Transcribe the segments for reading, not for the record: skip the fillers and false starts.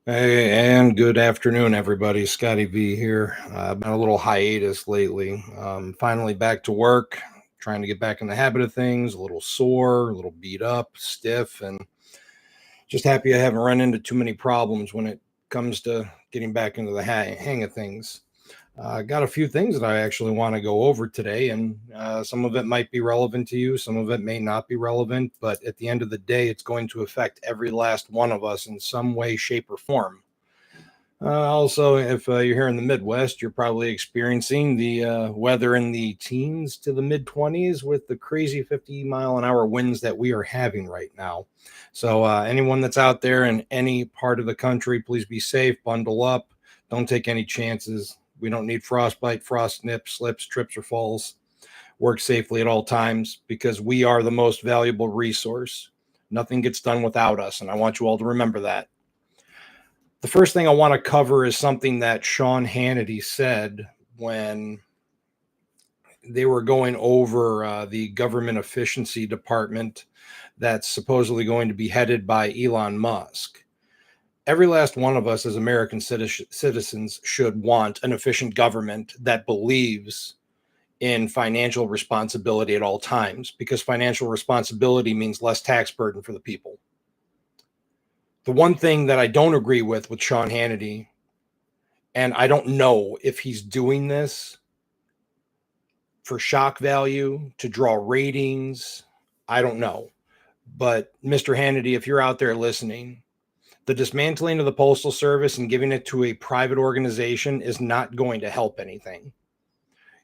Hey, and good afternoon, everybody. Scotty V here. I've been a little hiatus lately. Finally back to work, trying to get back in the habit of things, a little sore, a little beat up, stiff, and just happy I haven't run into too many problems when it comes to getting back into the hang of things. I got a few things that I actually want to go over today, and some of it might be relevant to you, some of it may not be relevant, but at the end of the day, it's going to affect every last one of us in some way, shape, or form. Also, if you're here in the Midwest, you're probably experiencing the weather in the teens to the mid 20s with the crazy 50-mile-an-hour winds that we are having right now. So, anyone that's out there in any part of the country, please be safe, bundle up, don't take any chances. We don't need frostbite, frost nips, slips, trips, or falls. Work safely at all times because we are the most valuable resource. Nothing gets done without us, and I want you all to remember that. The first thing I want to cover is something that Sean Hannity said when they were going over the government efficiency department that's supposedly going to be headed by Elon Musk. Every last one of us as American citizens should want an efficient government that believes in financial responsibility at all times, because financial responsibility means less tax burden for the people. The one thing that I don't agree with Sean Hannity, and I don't know if he's doing this for shock value, to draw ratings. I don't know. But Mr. Hannity, if you're out there listening, the dismantling of the Postal Service and giving it to a private organization is not going to help anything.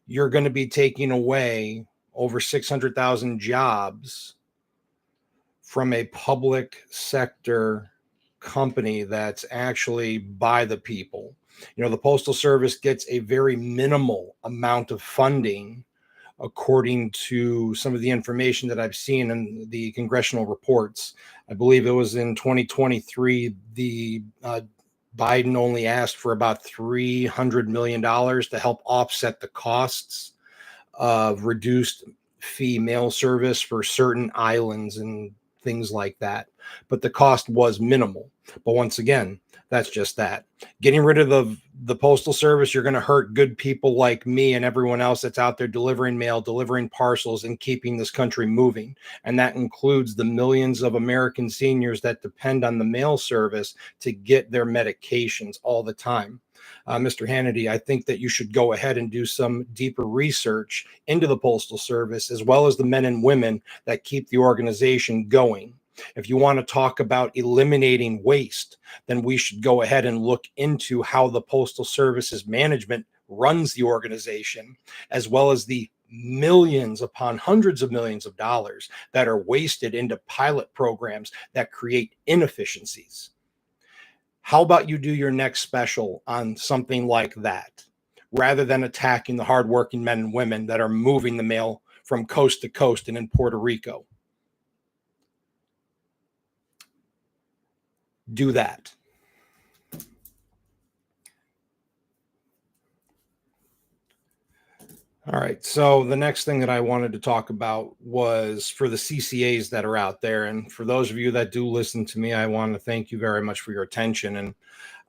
You're going to be taking away over 600,000 jobs from a public sector company that's actually by the people. The Postal Service gets a very minimal amount of funding, according to some of the information that I've seen in the congressional reports. I believe it was in 2023, the Biden only asked for about $300 million to help offset the costs of reduced fee mail service for certain islands and things like that. But the cost was minimal. But once again, that's just that. Getting rid of the Postal Service, you're going to hurt good people like me and everyone else that's out there delivering mail, delivering parcels, and keeping this country moving. And that includes the millions of American seniors that depend on the mail service to get their medications all the time. Mr. Hannity, I think that you should go ahead and do some deeper research into the Postal Service, as well as the men and women that keep the organization going. If you want to talk about eliminating waste, then we should go ahead and look into how the Postal Service's management runs the organization, as well as the millions upon hundreds of millions of dollars that are wasted into pilot programs that create inefficiencies. How about you do your next special on something like that, rather than attacking the hardworking men and women that are moving the mail from coast to coast and in Puerto Rico? Do that. All right. So the next thing that I wanted to talk about was for the CCAs that are out there. And for those of you that do listen to me, I want to thank you very much for your attention. And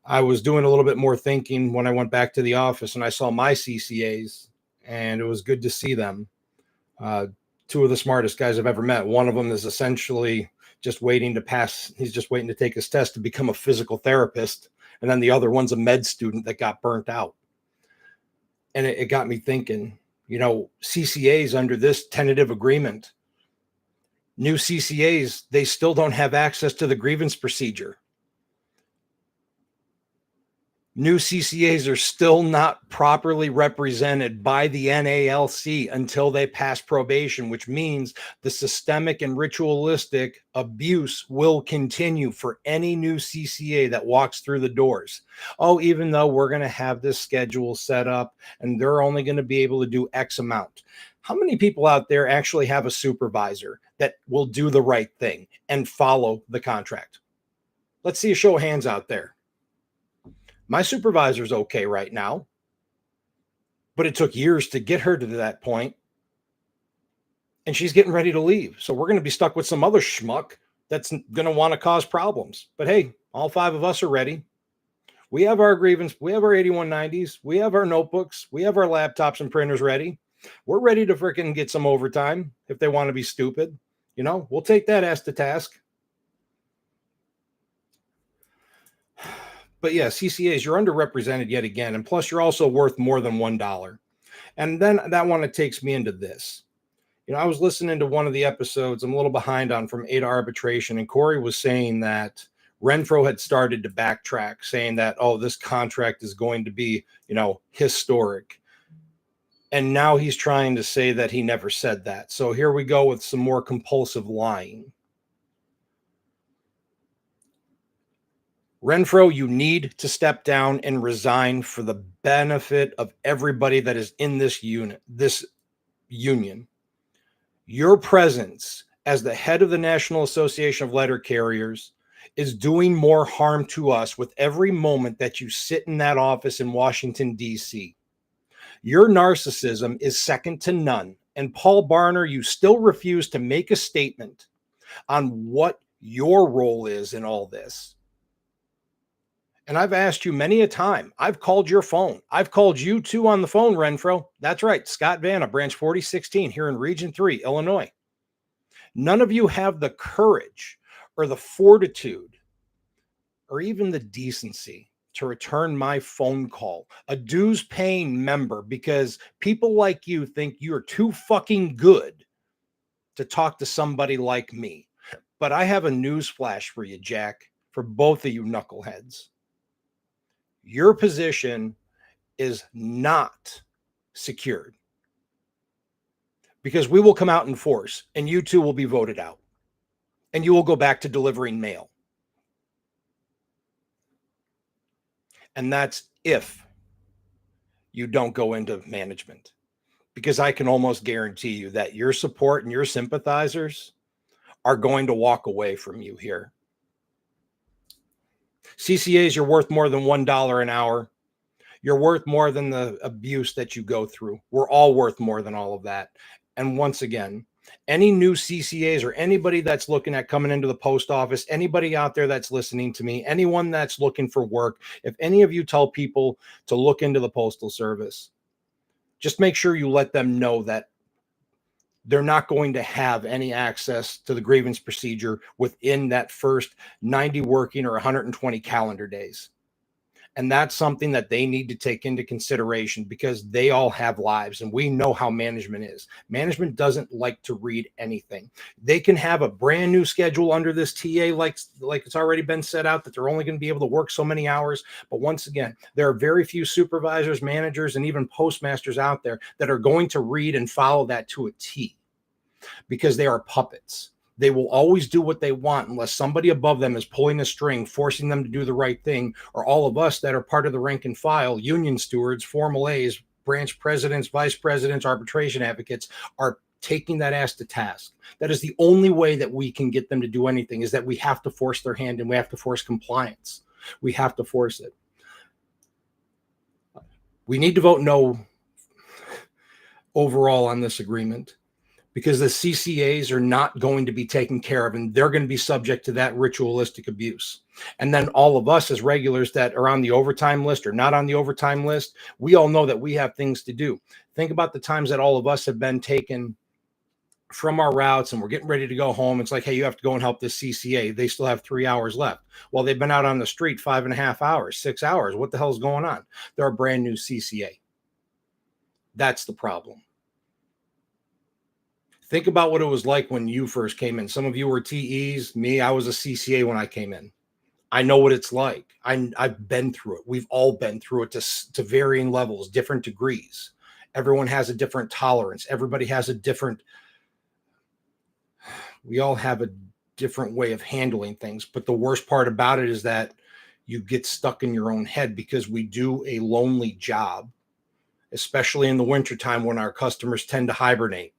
I was doing a little bit more thinking when I went back to the office and I saw my CCAs, and it was good to see them. Two of the smartest guys I've ever met. One of them is essentially just waiting to pass. He's just waiting to take his test to become a physical therapist. And then the other one's a med student that got burnt out. And it got me thinking, CCAs under this tentative agreement, new CCAs, they still don't have access to the grievance procedure. New CCAs are still not properly represented by the NALC until they pass probation, which means the systemic and ritualistic abuse will continue for any new CCA that walks through the doors. Oh, even though we're going to have this schedule set up and they're only going to be able to do X amount. How many people out there actually have a supervisor that will do the right thing and follow the contract? Let's see a show of hands out there. My supervisor's okay right now, but it took years to get her to that point, and she's getting ready to leave. So we're going to be stuck with some other schmuck that's going to want to cause problems. But hey, all five of us are ready. We have our grievance. We have our 8190s. We have our notebooks. We have our laptops and printers ready. We're ready to freaking get some overtime if they want to be stupid. We'll take that ass to task. But yeah, CCAs, you're underrepresented yet again. And plus, you're also worth more than $1. And then that one, it takes me into this. I was listening to one of the episodes I'm a little behind on from Ada Arbitration, and Corey was saying that Renfroe had started to backtrack, saying that, oh, this contract is going to be, historic. And now he's trying to say that he never said that. So here we go with some more compulsive lying. Renfroe, you need to step down and resign for the benefit of everybody that is in this union. Your presence as the head of the National Association of Letter Carriers is doing more harm to us with every moment that you sit in that office in Washington, D.C. Your narcissism is second to none. And Paul Barner, you still refuse to make a statement on what your role is in all this. And I've asked you many a time. I've called your phone. I've called you too on the phone, Renfroe. That's right. Scott Vanna, branch 4016 here in Region 3, Illinois. None of you have the courage or the fortitude or even the decency to return my phone call, a dues paying member, because people like you think you're too fucking good to talk to somebody like me. But I have a news flash for you, Jack, for both of you knuckleheads. Your position is not secured, because we will come out in force and you two will be voted out and you will go back to delivering mail. And that's if you don't go into management, because I can almost guarantee you that your support and your sympathizers are going to walk away from you here. CCAs, you're worth more than $1 an hour. You're worth more than the abuse that you go through. We're all worth more than all of that. And once again, any new CCAs or anybody that's looking at coming into the post office, anybody out there that's listening to me, anyone that's looking for work, if any of you tell people to look into the Postal Service, just make sure you let them know that they're not going to have any access to the grievance procedure within that first 90 working or 120 calendar days. And that's something that they need to take into consideration, because they all have lives and we know how management is. Management doesn't like to read anything. They can have a brand new schedule under this TA like it's already been set out, that they're only going to be able to work so many hours. But once again, there are very few supervisors, managers, and even postmasters out there that are going to read and follow that to a T, because they are puppets. They will always do what they want unless somebody above them is pulling a string, forcing them to do the right thing, or all of us that are part of the rank and file, union stewards, Formal A's, branch presidents, vice presidents, arbitration advocates, are taking that ass to task. That is the only way that we can get them to do anything, is that we have to force their hand and we have to force compliance. We have to force it. We need to vote no overall on this agreement, because the CCAs are not going to be taken care of, and they're going to be subject to that ritualistic abuse. And then all of us as regulars that are on the overtime list or not on the overtime list, we all know that we have things to do. Think about the times that all of us have been taken from our routes and we're getting ready to go home. It's like, hey, you have to go and help this CCA. They still have 3 hours left. Well, they've been out on the street 5.5 hours, 6 hours. What the hell is going on? They're a brand new CCA. That's the problem. Think about what it was like when you first came in. Some of you were TEs. Me, I was a CCA when I came in. I know what it's like. I've been through it. We've all been through it to varying levels, different degrees. Everyone has a different tolerance. Everybody has a different, we all have a different way of handling things. But the worst part about it is that you get stuck in your own head, because we do a lonely job, especially in the wintertime when our customers tend to hibernate.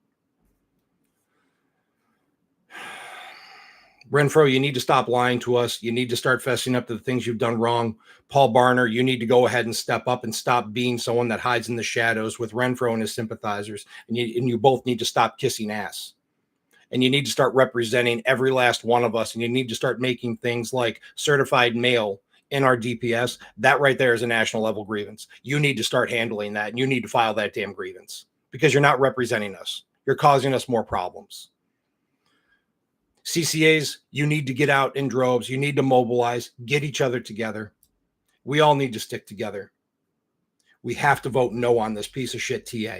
Renfroe, you need to stop lying to us. You need to start fessing up to the things you've done wrong. Paul Barner, you need to go ahead and step up and stop being someone that hides in the shadows with Renfroe and his sympathizers. And you both need to stop kissing ass. And you need to start representing every last one of us. And you need to start making things like certified mail in our DPS, that right there is a national level grievance. You need to start handling that, and you need to file that damn grievance because you're not representing us. You're causing us more problems. CCAs, you need to get out in droves. You need to mobilize, get each other together. We all need to stick together. We have to vote no on this piece of shit TA.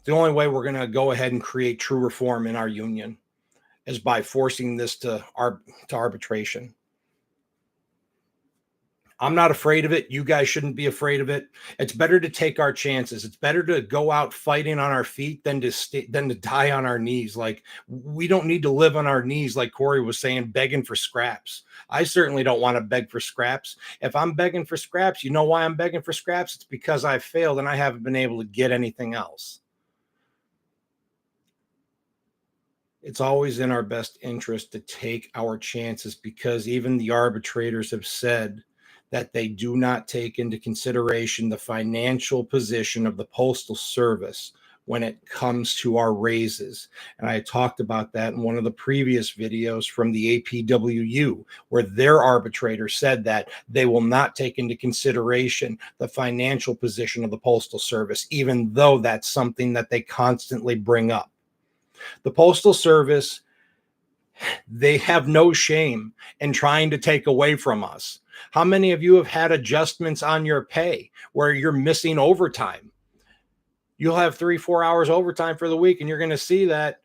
The only way we're going to go ahead and create true reform in our union is by forcing this to arbitration. I'm not afraid of it. You guys shouldn't be afraid of it. It's better to take our chances. It's better to go out fighting on our feet than to die on our knees. Like, we don't need to live on our knees, like Corey was saying, begging for scraps. I certainly don't want to beg for scraps. If I'm begging for scraps, you know why I'm begging for scraps? It's because I failed and I haven't been able to get anything else. It's always in our best interest to take our chances, because even the arbitrators have said that they do not take into consideration the financial position of the Postal Service when it comes to our raises. And I talked about that in one of the previous videos from the APWU, where their arbitrator said that they will not take into consideration the financial position of the Postal Service, even though that's something that they constantly bring up. The Postal Service, they have no shame in trying to take away from us. How many of you have had adjustments on your pay where you're missing overtime? You'll have 3-4 hours overtime for the week, and you're going to see that,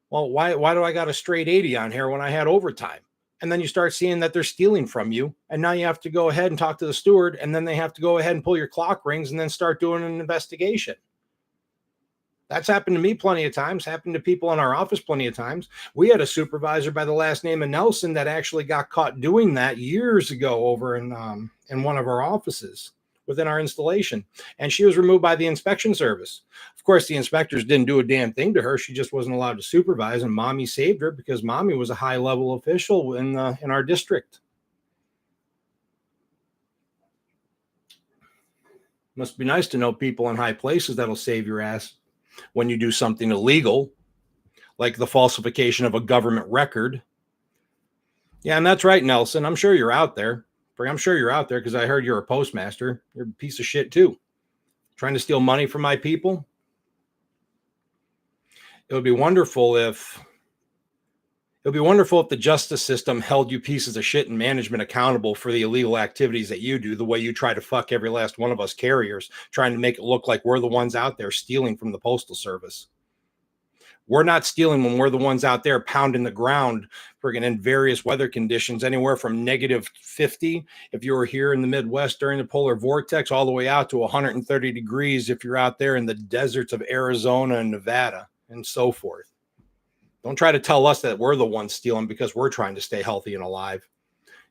well, why do I got a straight 80 on here when I had overtime? And then you start seeing that they're stealing from you, and now you have to go ahead and talk to the steward, and then they have to go ahead and pull your clock rings and then start doing an investigation. That's happened to me plenty of times, happened to people in our office plenty of times. We had a supervisor by the last name of Nelson that actually got caught doing that years ago over in one of our offices within our installation. And she was removed by the inspection service. Of course, the inspectors didn't do a damn thing to her. She just wasn't allowed to supervise, and Mommy saved her because Mommy was a high-level official in our district. Must be nice to know people in high places that'll save your ass when you do something illegal, like the falsification of a government record. Yeah, and that's right, Nelson. I'm sure you're out there. I'm sure you're out there because I heard you're a postmaster. You're a piece of shit too. Trying to steal money from my people. It would be wonderful if the justice system held you pieces of shit in management accountable for the illegal activities that you do, the way you try to fuck every last one of us carriers, trying to make it look like we're the ones out there stealing from the Postal Service. We're not stealing when we're the ones out there pounding the ground friggin' in various weather conditions, anywhere from -50 if you were here in the Midwest during the polar vortex, all the way out to 130 degrees if you're out there in the deserts of Arizona and Nevada and so forth. Don't try to tell us that we're the ones stealing because we're trying to stay healthy and alive.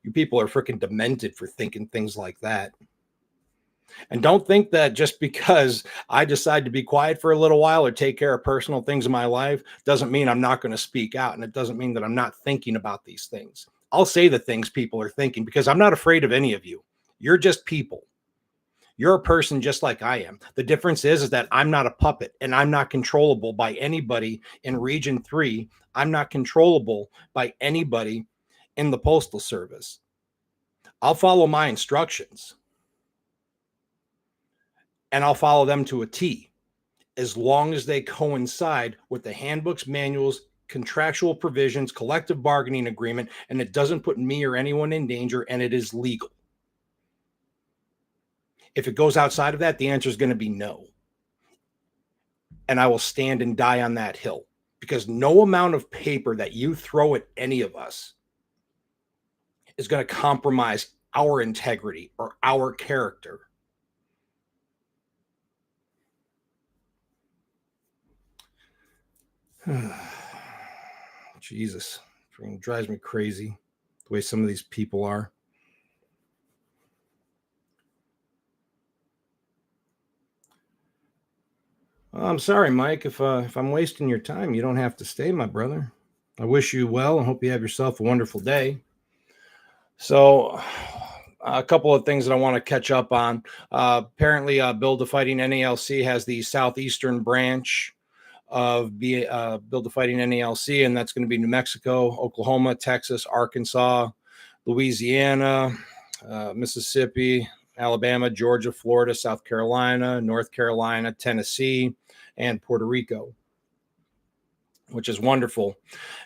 You people are freaking demented for thinking things like that. And don't think that just because I decide to be quiet for a little while or take care of personal things in my life doesn't mean I'm not going to speak out. And it doesn't mean that I'm not thinking about these things. I'll say the things people are thinking because I'm not afraid of any of you. You're just people. You're a person just like I am. The difference is that I'm not a puppet, and I'm not controllable by anybody in Region 3. I'm not controllable by anybody in the Postal Service. I'll follow my instructions, and I'll follow them to a T, as long as they coincide with the handbooks, manuals, contractual provisions, collective bargaining agreement, and it doesn't put me or anyone in danger, and it is legal. If it goes outside of that, the answer is going to be no. And I will stand and die on that hill, because no amount of paper that you throw at any of us is going to compromise our integrity or our character. Jesus, it drives me crazy the way some of these people are. I'm sorry, Mike. If I'm wasting your time, you don't have to stay, my brother. I wish you well and hope you have yourself a wonderful day. So, a couple of things that I want to catch up on. Apparently, Build to Fighting NALC has the southeastern branch of Build to Fighting NALC, and that's going to be New Mexico, Oklahoma, Texas, Arkansas, Louisiana, Mississippi, Alabama, Georgia, Florida, South Carolina, North Carolina, Tennessee, and Puerto Rico, which is wonderful.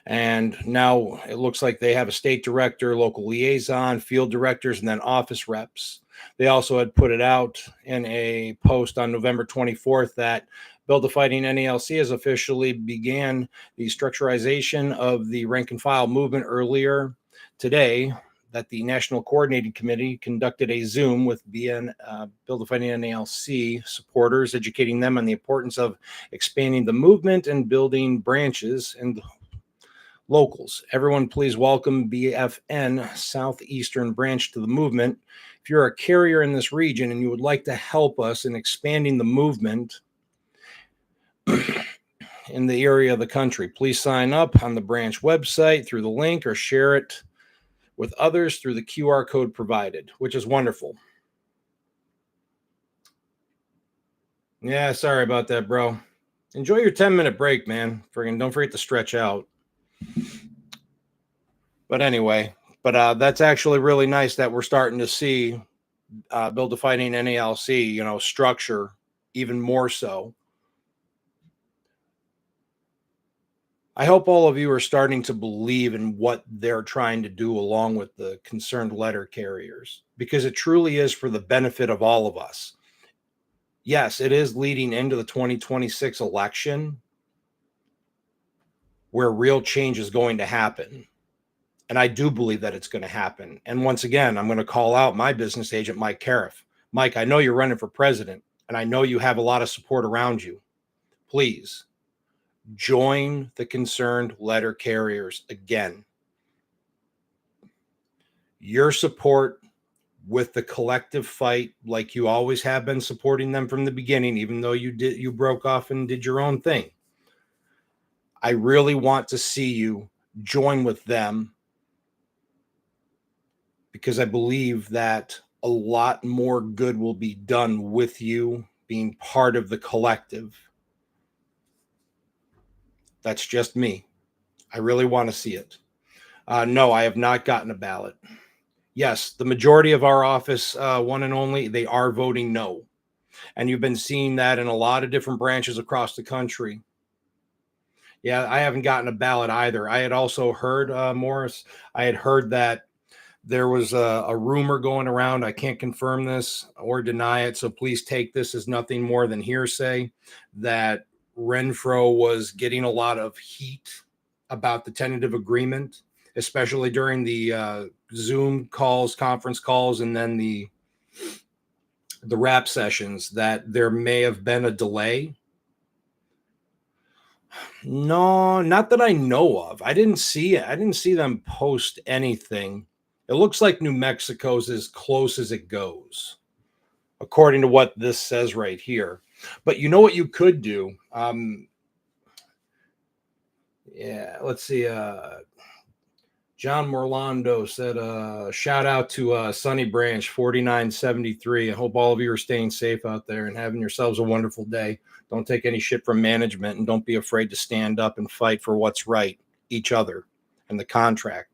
And now it looks like they have a state director, local liaison, field directors, and then office reps. They also had put it out in a post on November 24th that Build the Fighting NALC has officially began the structurization of the rank and file movement earlier today, that the National Coordinating Committee conducted a Zoom with Build the Fighting NALC supporters, educating them on the importance of expanding the movement and building branches and locals. Everyone, please welcome BFN Southeastern Branch to the movement. If you're a carrier in this region and you would like to help us in expanding the movement in the area of the country, please sign up on the branch website through the link or share it with others through the QR code provided, which is wonderful. Yeah, sorry about that, bro. Enjoy your 10-minute break, man. Friggin' don't forget to stretch out. But anyway, that's actually really nice that we're starting to see Build the Fighting NALC, structure even more so. I hope all of you are starting to believe in what they're trying to do along with the concerned letter carriers, because it truly is for the benefit of all of us. Yes, it is leading into the 2026 election where real change is going to happen. And I do believe that it's going to happen. And once again, I'm going to call out my business agent, Mike Cariff. Mike, I know you're running for president, and I know you have a lot of support around you. Please join the concerned letter carriers again. Your support with the collective fight, like you always have been supporting them from the beginning, even though you broke off and did your own thing. I really want to see you join with them, because I believe that a lot more good will be done with you being part of the collective. That's just me. I really want to see it. No, I have not gotten a ballot. Yes, the majority of our office, one and only, they are voting no. And you've been seeing that in a lot of different branches across the country. Yeah, I haven't gotten a ballot either. I had also heard, Morris, I had heard that there was a rumor going around. I can't confirm this or deny it, so please take this as nothing more than hearsay, that Renfroe was getting a lot of heat about the tentative agreement, especially during the Zoom calls, conference calls, and then the rap sessions, that there may have been a delay. No, not that I know of. I didn't see it. I didn't see them post anything. It looks like New Mexico's as close as it goes, according to what this says right here. But you know what you could do? Yeah, let's see. John Morlando said, shout out to Sunny Branch 4973. I hope all of you are staying safe out there and having yourselves a wonderful day. Don't take any shit from management, and don't be afraid to stand up and fight for what's right, each other, and the contract.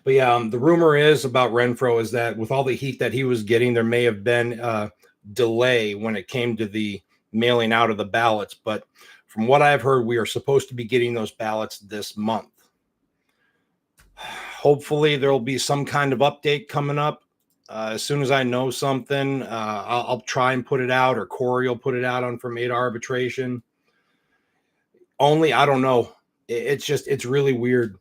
But yeah, the rumor is about Renfroe is that with all the heat that he was getting, there may have been a delay when it came to the mailing out of the ballots. But from what I've heard, we are supposed to be getting those ballots this month. Hopefully, there will be some kind of update coming up. As soon as I know something, I'll try and put it out, or Corey will put it out on From 8 Arbitration. Only, I don't know. It's really weird.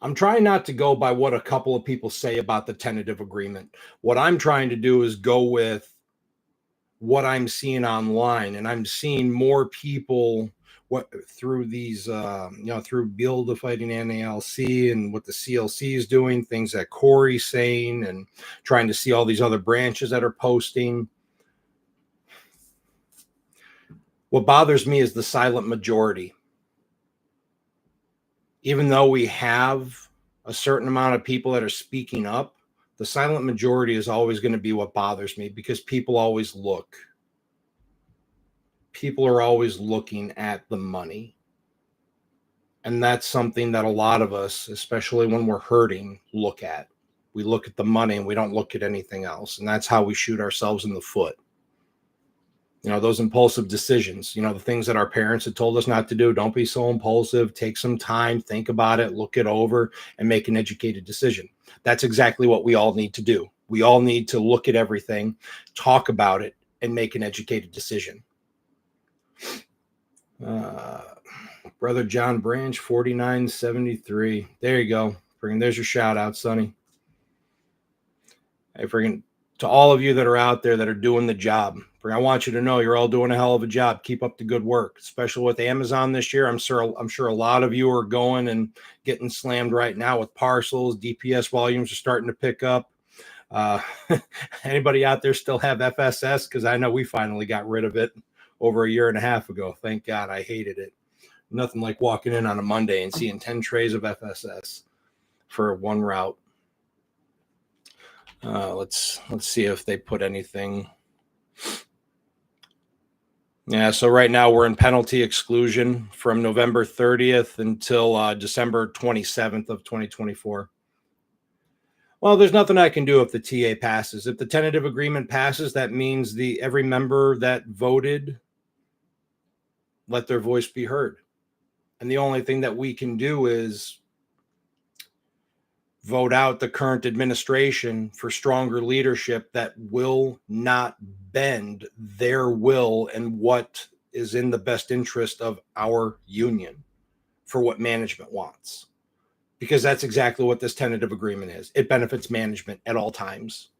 I'm trying not to go by what a couple of people say about the tentative agreement. What I'm trying to do is go with what I'm seeing online, and I'm seeing more people through these, through Build the Fighting NALC and what the CLC is doing, things that Corey's saying, and trying to see all these other branches that are posting. What bothers me is the silent majority. Even though we have a certain amount of people that are speaking up, the silent majority is always going to be what bothers me, because people always look. People are always looking at the money. And that's something that a lot of us, especially when we're hurting, look at. We look at the money and we don't look at anything else. And that's how we shoot ourselves in the foot. Those impulsive decisions, the things that our parents had told us not to do. Don't be so impulsive. Take some time, think about it, look it over, and make an educated decision. That's exactly what we all need to do. We all need to look at everything, talk about it, and make an educated decision. Brother John Branch, 4973. There you go. There's your shout out, Sonny. Hey, to all of you that are out there that are doing the job, I want you to know you're all doing a hell of a job. Keep up the good work, especially with Amazon this year. I'm sure a lot of you are going and getting slammed right now with parcels. DPS volumes are starting to pick up. Anybody out there still have FSS? Because I know we finally got rid of it over a year and a half ago. Thank God. I hated it. Nothing like walking in on a Monday and seeing 10 trays of FSS for one route. Let's see if they put anything. Yeah, so right now we're in penalty exclusion from November 30th until December 27th of 2024. Well, there's nothing I can do if the TA passes. If the tentative agreement passes, that means every member that voted, let their voice be heard. And the only thing that we can do is vote out the current administration for stronger leadership that will not bend their will and what is in the best interest of our union for what management wants. Because that's exactly what this tentative agreement is. It benefits management at all times.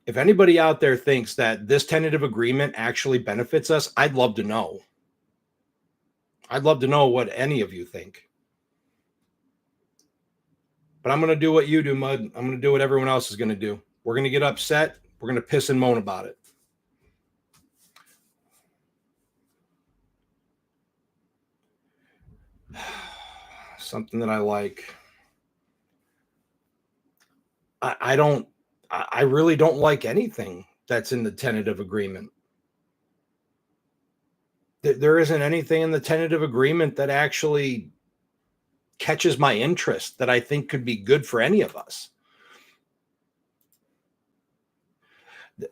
If anybody out there thinks that this tentative agreement actually benefits us, I'd love to know. I'd love to know what any of you think. But I'm going to do what you do, Mud. I'm going to do what everyone else is going to do. We're going to get upset. We're going to piss and moan about it. Something that I like. I really don't like anything that's in the tentative agreement. There isn't anything in the tentative agreement that actually catches my interest that I think could be good for any of us.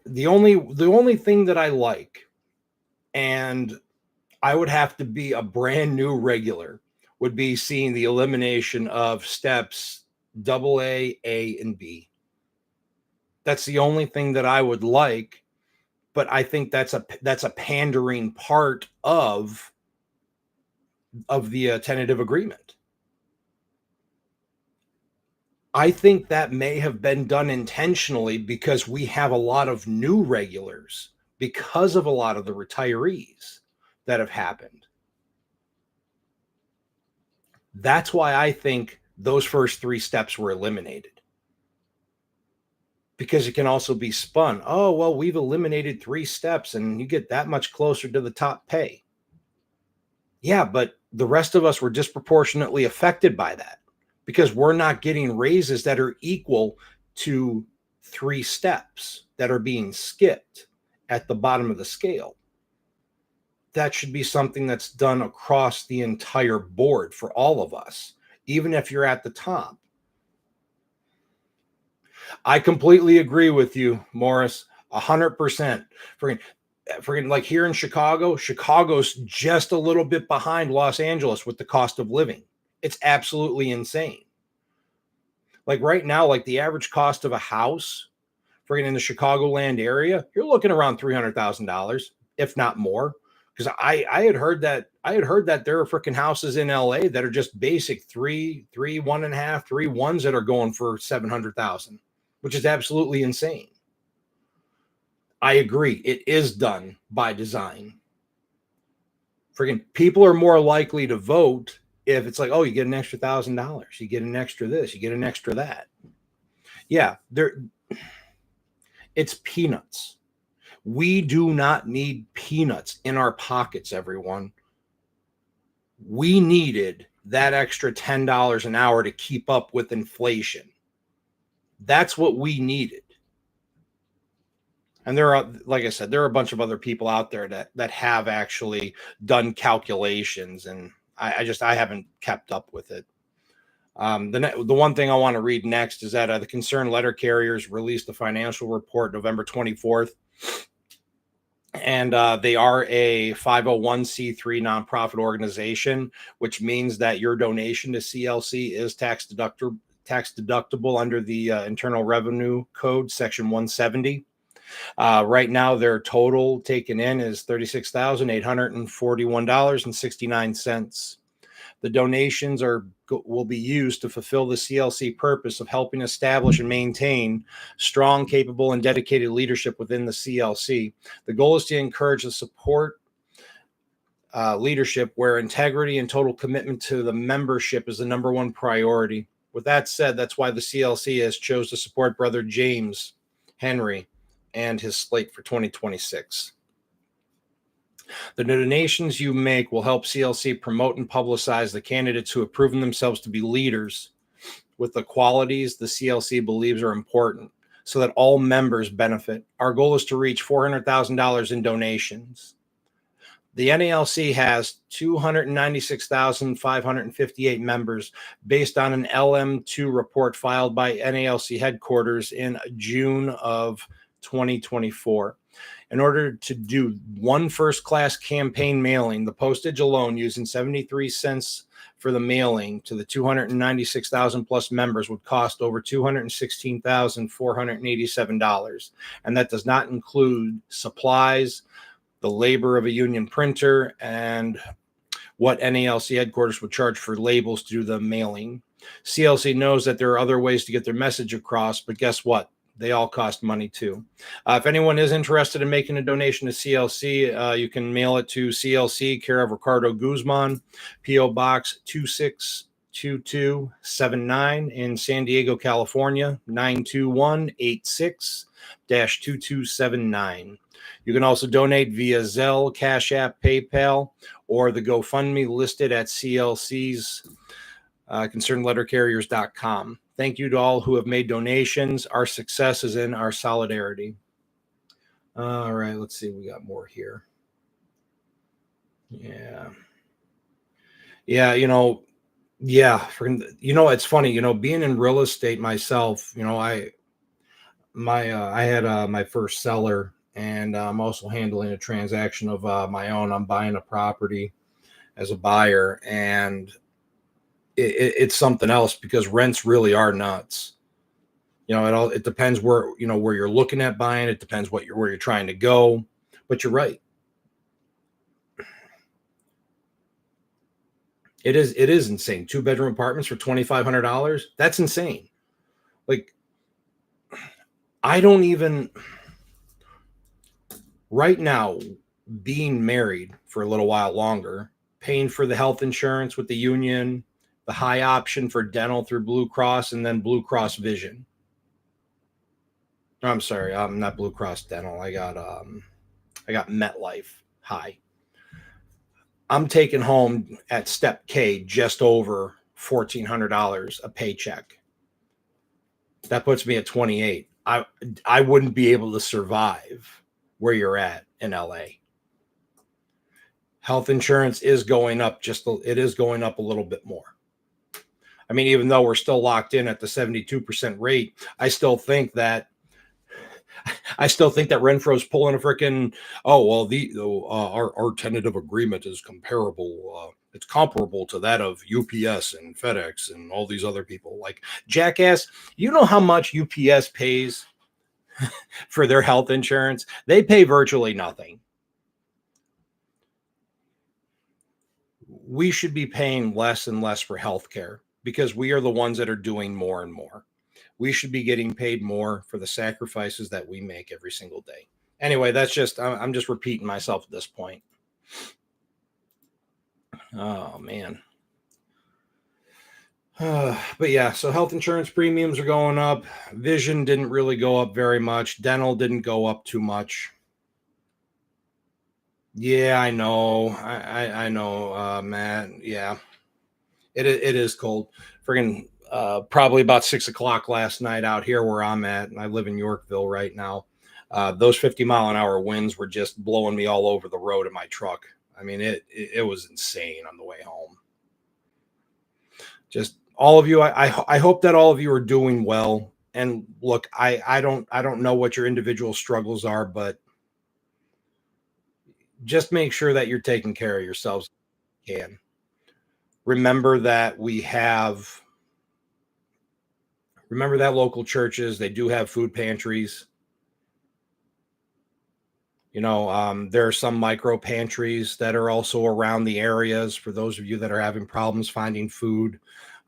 The only thing that I like, and I would have to be a brand new regular, would be seeing the elimination of steps AA, A, and B. That's the only thing that I would like, but I think that's a pandering part of the tentative agreement. I think that may have been done intentionally because we have a lot of new regulars because of a lot of the retirees that have happened. That's why I think those first three steps were eliminated. Because it can also be spun. Oh, well, we've eliminated 3 steps and you get that much closer to the top pay. Yeah, but the rest of us were disproportionately affected by that because we're not getting raises that are equal to 3 steps that are being skipped at the bottom of the scale. That should be something that's done across the entire board for all of us, even if you're at the top. I completely agree with you, Morris, 100%. Freaking like here in Chicago's just a little bit behind Los Angeles with the cost of living. It's absolutely insane. Like right now, like the average cost of a house freaking in the Chicagoland area, you're looking around $300,000, if not more. Because I had heard that there are freaking houses in LA that are just basic 1.5, 3 ones that are going for 700,000, which is absolutely insane. I agree. It is done by design. Freaking people are more likely to vote if it's like, oh, you get an extra $1,000, you get an extra this, you get an extra that. Yeah, it's peanuts. We do not need peanuts in our pockets, everyone. We needed that extra $10 an hour to keep up with inflation. That's what we needed. And there are, like I said, there are a bunch of other people out there that have actually done calculations, and I haven't kept up with it. The one thing I want to read next is that the concerned letter carriers released a financial report November 24th, and they are a 501c3 nonprofit organization, which means that your donation to CLC is tax deductible under the Internal Revenue Code, Section 170. Right now, their total taken in is $36,841.69. The donations will be used to fulfill the CLC purpose of helping establish and maintain strong, capable, and dedicated leadership within the CLC. The goal is to encourage the support leadership where integrity and total commitment to the membership is the number one priority. With that said, that's why the CLC has chose to support Brother James Henry and his slate for 2026. The donations you make will help CLC promote and publicize the candidates who have proven themselves to be leaders with the qualities the CLC believes are important so that all members benefit. Our goal is to reach $400,000 in donations. The NALC has 296,558 members based on an LM2 report filed by NALC headquarters in June of 2024. In order to do one first-class campaign mailing, the postage alone using 73 cents for the mailing to the 296,000 plus members would cost over $216,487. And that does not include supplies, the labor of a union printer, and what NALC headquarters would charge for labels to do the mailing. CLC knows that there are other ways to get their message across, but guess what? They all cost money too. If anyone is interested in making a donation to CLC, you can mail it to CLC, care of Ricardo Guzman, P.O. Box 262279 in San Diego, California, 92186-2279. You can also donate via Zelle, Cash App, PayPal, or the GoFundMe listed at CLC's concernedlettercarriers.com. Thank you to all who have made donations. Our success is in our solidarity. All right, let's see. We got more here. Yeah. It's funny, being in real estate myself, I had my first seller, and I'm also handling a transaction of my own. I'm buying a property as a buyer, and it's something else because rents really are nuts. It depends where you're looking at buying. It depends where you're trying to go, but you're right. It is insane. 2-bedroom apartments for $2,500. That's insane. Like, I don't even right now, being married for a little while longer, paying for the health insurance with the union, the high option for dental through Blue Cross, and then Blue Cross Vision. I'm sorry, not Blue Cross Dental. I got MetLife High. I'm taking home at step K just over $1,400 a paycheck. That puts me at 28. I wouldn't be able to survive where you're at in LA. Health insurance is going up it is going up a little bit more. I mean, even though we're still locked in at the 72% rate, I still think that Renfroe's pulling a freaking, our tentative agreement is comparable. It's comparable to that of UPS and FedEx and all these other people. Like, jackass, you know how much UPS pays for their health insurance? They pay virtually nothing. We should be paying less and less for healthcare because we are the ones that are doing more and more. We should be getting paid more for the sacrifices that we make every single day. Anyway, I'm just repeating myself at this point. Oh, man. But yeah, so health insurance premiums are going up. Vision didn't really go up very much. Dental didn't go up too much. Yeah, I know. I know, Matt. Yeah, it is cold. Friggin' probably about 6 o'clock last night out here where I'm at, and I live in Yorkville right now. Those 50-mile-an-hour winds were just blowing me all over the road in my truck. I mean, it was insane on the way home. Just all of you, I hope that all of you are doing well. And look, I don't know what your individual struggles are, but just make sure that you're taking care of yourselves. If you can remember that remember that local churches, they do have food pantries. There are some micro pantries that are also around the areas for those of you that are having problems finding food.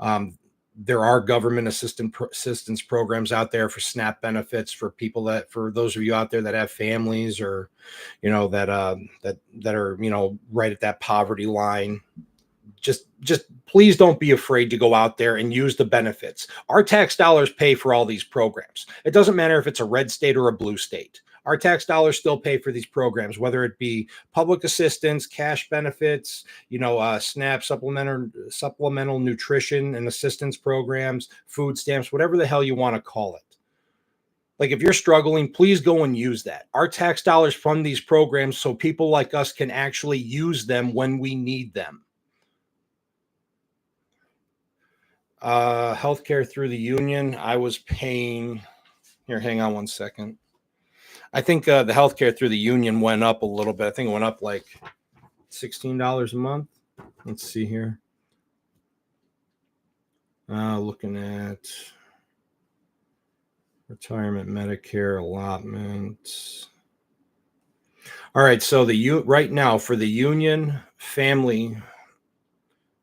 Um, there are government assistance programs out there for SNAP benefits for people for those of you out there that have families or, that are, right at that poverty line. Just please don't be afraid to go out there and use the benefits. Our tax dollars pay for all these programs. It doesn't matter if it's a red state or a blue state. Our tax dollars still pay for these programs, whether it be public assistance, cash benefits, SNAP, supplemental nutrition and assistance programs, food stamps, whatever the hell you want to call it. Like, if you're struggling, please go and use that. Our tax dollars fund these programs so people like us can actually use them when we need them. Healthcare through the union, I was paying here. Hang on one second. I think the healthcare through the union went up a little bit. I think it went up like $16 a month. Let's see here. Looking at retirement Medicare allotments. All right, so right now for the union family,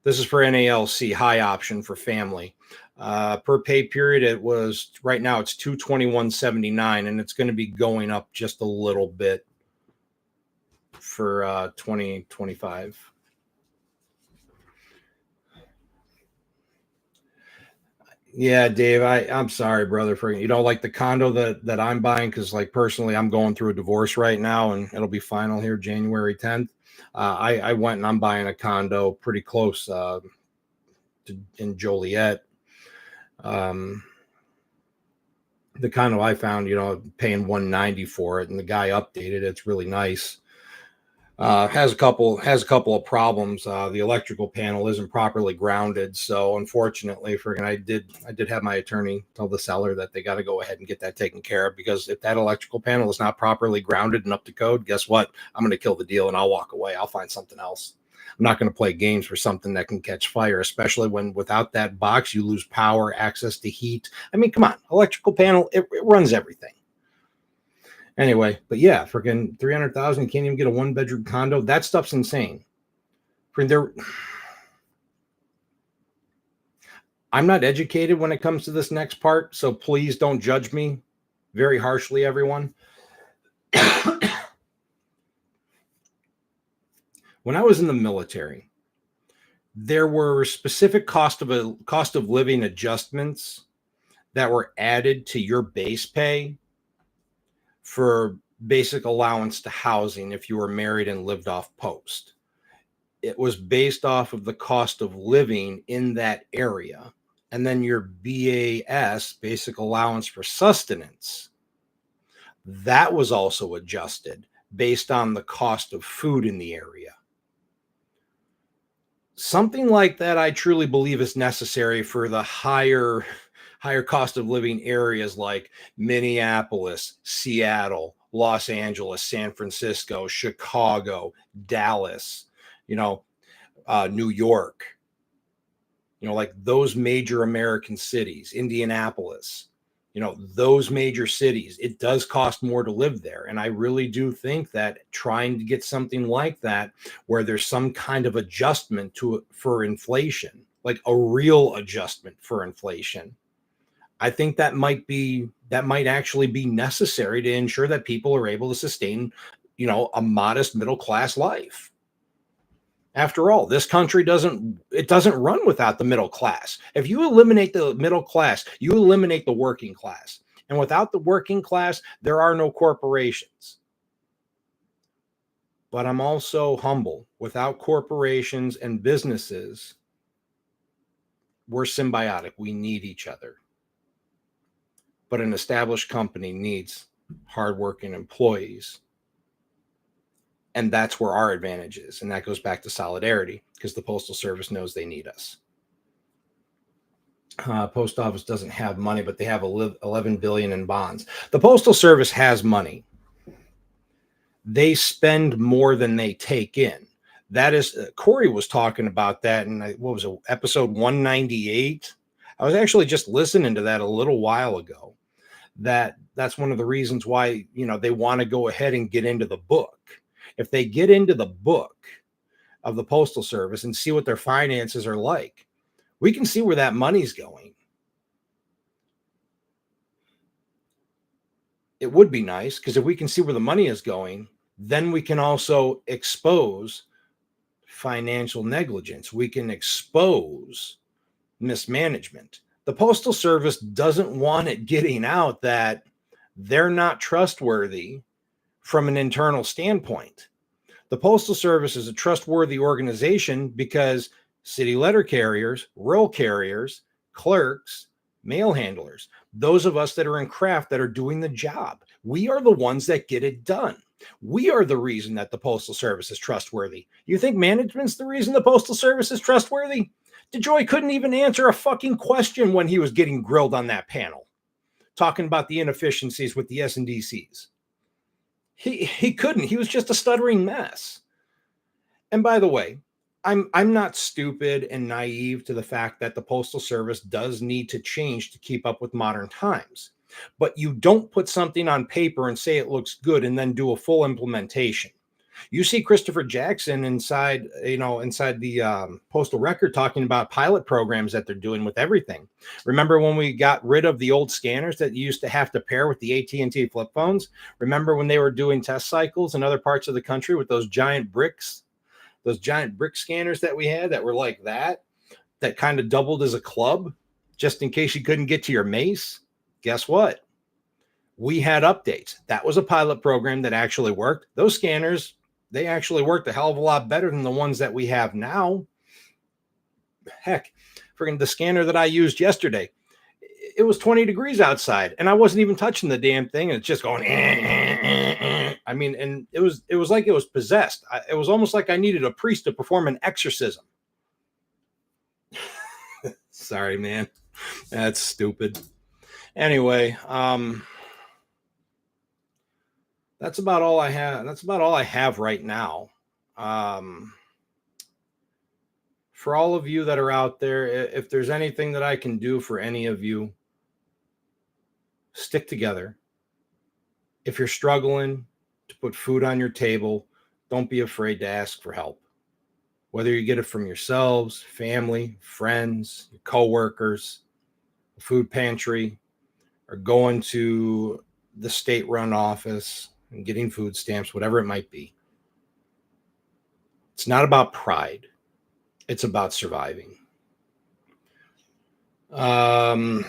this is for NALC high option for family. Per pay period, it was right now it's $221.79, and it's going to be going up just a little bit for 2025. Yeah, Dave, I'm sorry, brother, for like the condo that I'm buying, because like personally, I'm going through a divorce right now, and it'll be final here January 10th. I went and I'm buying a condo pretty close in Joliet. The condo I found, paying 190 for it, and the guy updated it. It's really nice. Has a couple of problems. The electrical panel isn't properly grounded, so unfortunately, I did have my attorney tell the seller that they got to go ahead and get that taken care of, because if that electrical panel is not properly grounded and up to code, guess what? I'm going to kill the deal and I'll walk away. I'll find something else. I'm not going to play games for something that can catch fire, especially when without that box you lose power, access to heat. I mean, come on, electrical panel, it runs everything. Anyway, but yeah, freaking 300,000, you can't even get a 1-bedroom condo. That stuff's insane. I'm not educated when it comes to this next part, so please don't judge me very harshly, everyone. When I was in the military, there were specific cost of living adjustments that were added to your base pay for basic allowance to housing if you were married and lived off post. It was based off of the cost of living in that area. And then your BAS, basic allowance for sustenance, that was also adjusted based on the cost of food in the area. Something like that, I truly believe, is necessary for the higher cost of living areas like Minneapolis, Seattle, Los Angeles, San Francisco, Chicago, Dallas, New York, like those major American cities, Indianapolis, those major cities. It does cost more to live there. And I really do think that trying to get something like that, where there's some kind of adjustment for inflation, like a real adjustment for inflation, I think that might actually be necessary to ensure that people are able to sustain, a modest middle class life. After all, this country doesn't run without the middle class. If you eliminate the middle class, you eliminate the working class. And without the working class, there are no corporations. But I'm also humble. Without corporations and businesses, we're symbiotic. We need each other. But an established company needs hardworking employees. And that's where our advantage is. And that goes back to solidarity, because the Postal Service knows they need us. Post office doesn't have money, but they have 11 billion in bonds. The Postal Service has money. They spend more than they take in. That is, Corey was talking about that in what was it, episode 198. I was actually just listening to that a little while ago. That's one of the reasons why, they want to go ahead and get into the book. If they get into the book of the Postal Service and see what their finances are like, we can see where that money's going. It would be nice, because if we can see where the money is going, then we can also expose financial negligence. We can expose mismanagement. The Postal Service doesn't want it getting out that they're not trustworthy from an internal standpoint. The Postal Service is a trustworthy organization because city letter carriers, rural carriers, clerks, mail handlers, those of us that are in craft that are doing the job, we are the ones that get it done. We are the reason that the Postal Service is trustworthy. You think management's the reason the Postal Service is trustworthy? DeJoy couldn't even answer a fucking question when he was getting grilled on that panel, talking about the inefficiencies with the S&DCs. He couldn't. He was just a stuttering mess. And by the way, I'm not stupid and naive to the fact that the Postal Service does need to change to keep up with modern times. But you don't put something on paper and say it looks good and then do a full implementation. You see Christopher Jackson inside the postal record talking about pilot programs that they're doing with everything. Remember when we got rid of the old scanners that you used to have to pair with the AT&T flip phones? Remember when they were doing test cycles in other parts of the country with those giant brick scanners that we had that were like that kind of doubled as a club just in case you couldn't get to your mace? Guess what? We had updates. That was a pilot program that actually worked. Those scanners, they actually worked a hell of a lot better than the ones that we have now. Heck, freaking the scanner that I used yesterday, it was 20 degrees outside and I wasn't even touching the damn thing, and it's just going I mean, and it was like it was possessed. It was almost like I needed a priest to perform an exorcism. Sorry, man. That's stupid. Anyway, that's about all I have. That's about all I have right now. For all of you that are out there, if there's anything that I can do for any of you, stick together. If you're struggling to put food on your table, don't be afraid to ask for help. Whether you get it from yourselves, family, friends, your coworkers, the food pantry, or going to the state-run office and getting food stamps, whatever it might be. It's not about pride. It's about surviving. Oh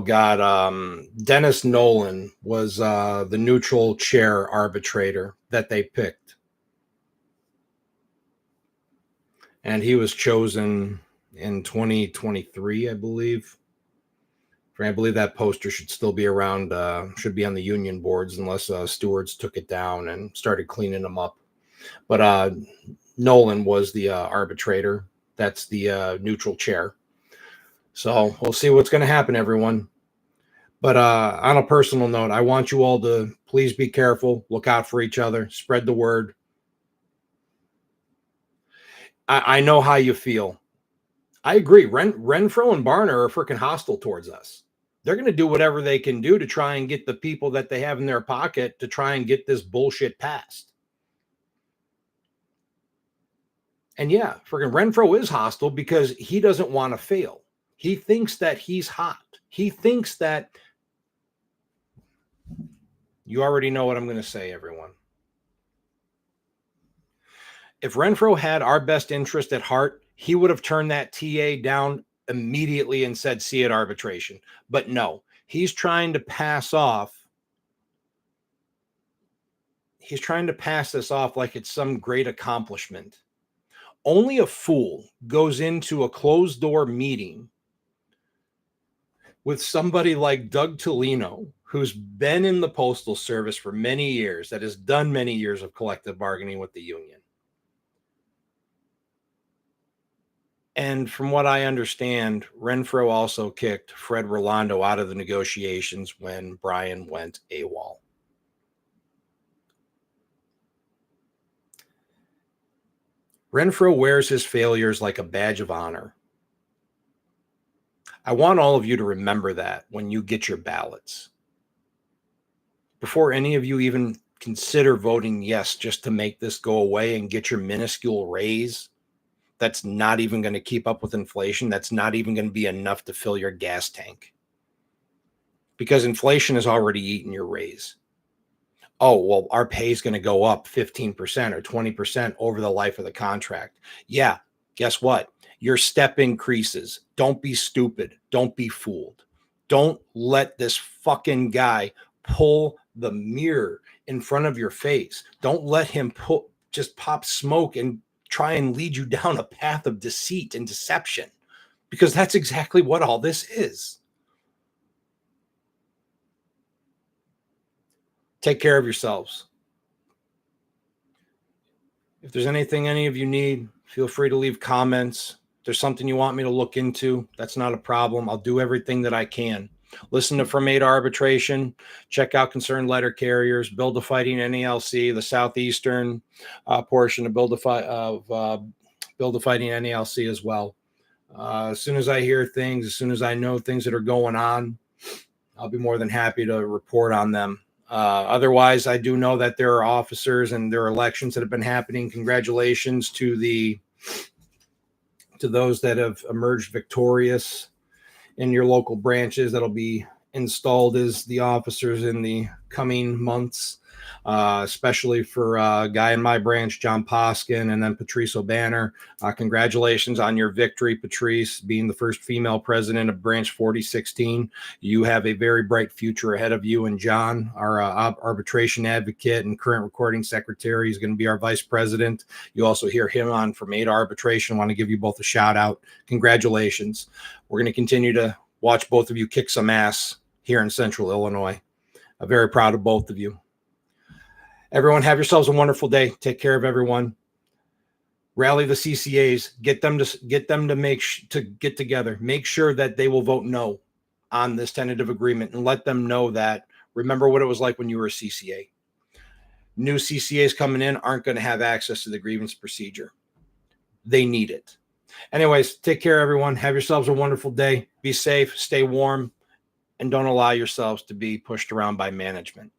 God. Dennis Nolan was the neutral chair arbitrator that they picked. And he was chosen in 2023, I believe. I believe that poster should still be around, should be on the union boards unless stewards took it down and started cleaning them up. But Nolan was the arbitrator. That's the neutral chair. So we'll see what's going to happen, everyone. But on a personal note, I want you all to please be careful, look out for each other, spread the word. I know how you feel. I agree. Renfroe and Barner are freaking hostile towards us. They're going to do whatever they can do to try and get the people that they have in their pocket to try and get this bullshit passed. And yeah, freaking Renfroe is hostile because he doesn't want to fail. He thinks that he's hot. He thinks that you already know what I'm going to say, everyone. If Renfroe had our best interest at heart, he would have turned that TA down immediately and said, see it arbitration. But no, he's trying to pass off. He's trying to pass this off like it's some great accomplishment. Only a fool goes into a closed door meeting with somebody like Doug Tolino, who's been in the Postal Service for many years, that has done many years of collective bargaining with the union. And from what I understand, Renfroe also kicked Fred Rolando out of the negotiations when Brian went AWOL. Renfroe wears his failures like a badge of honor. I want all of you to remember that when you get your ballots. Before any of you even consider voting yes just to make this go away and get your minuscule raise, that's not even going to keep up with inflation. That's not even going to be enough to fill your gas tank. Because inflation has already eaten your raise. Oh, well, our pay is going to go up 15% or 20% over the life of the contract. Yeah, guess what? Your step increases. Don't be stupid. Don't be fooled. Don't let this fucking guy pull the mirror in front of your face. Don't let him just pop smoke and try and lead you down a path of deceit and deception, because that's exactly what all this is. Take care of yourselves. If there's anything any of you need, feel free to leave comments. If there's something you want me to look into, that's not a problem. I'll do everything that I can. Listen to From A to Arbitration. Check out Concerned Letter Carriers, Build a Fighting NALC, the southeastern portion of Build a Fighting NALC as well. As soon as I hear things, as soon as I know things that are going on, I'll be more than happy to report on them. Otherwise, I do know that there are officers and there are elections that have been happening. Congratulations to those that have emerged victorious in your local branches that'll be installed as the officers in the coming months, especially for a guy in my branch, John Poskin, and then Patrice O'Banner. Congratulations on your victory, Patrice, being the first female president of Branch 4016. You have a very bright future ahead of you. And John, our arbitration advocate and current recording secretary, is going to be our vice president. You also hear him on From A to Arbitration. I want to give you both a shout out. Congratulations. We're going to continue to watch both of you kick some ass here in Central Illinois. I'm very proud of both of you. Everyone, have yourselves a wonderful day. Take care of everyone. Rally the CCAs. Get them to get together. Make sure that they will vote no on this tentative agreement, and let them know that, remember what it was like when you were a CCA. New CCAs coming in aren't going to have access to the grievance procedure. They need it. Anyways, take care, everyone. Have yourselves a wonderful day. Be safe, stay warm, and don't allow yourselves to be pushed around by management.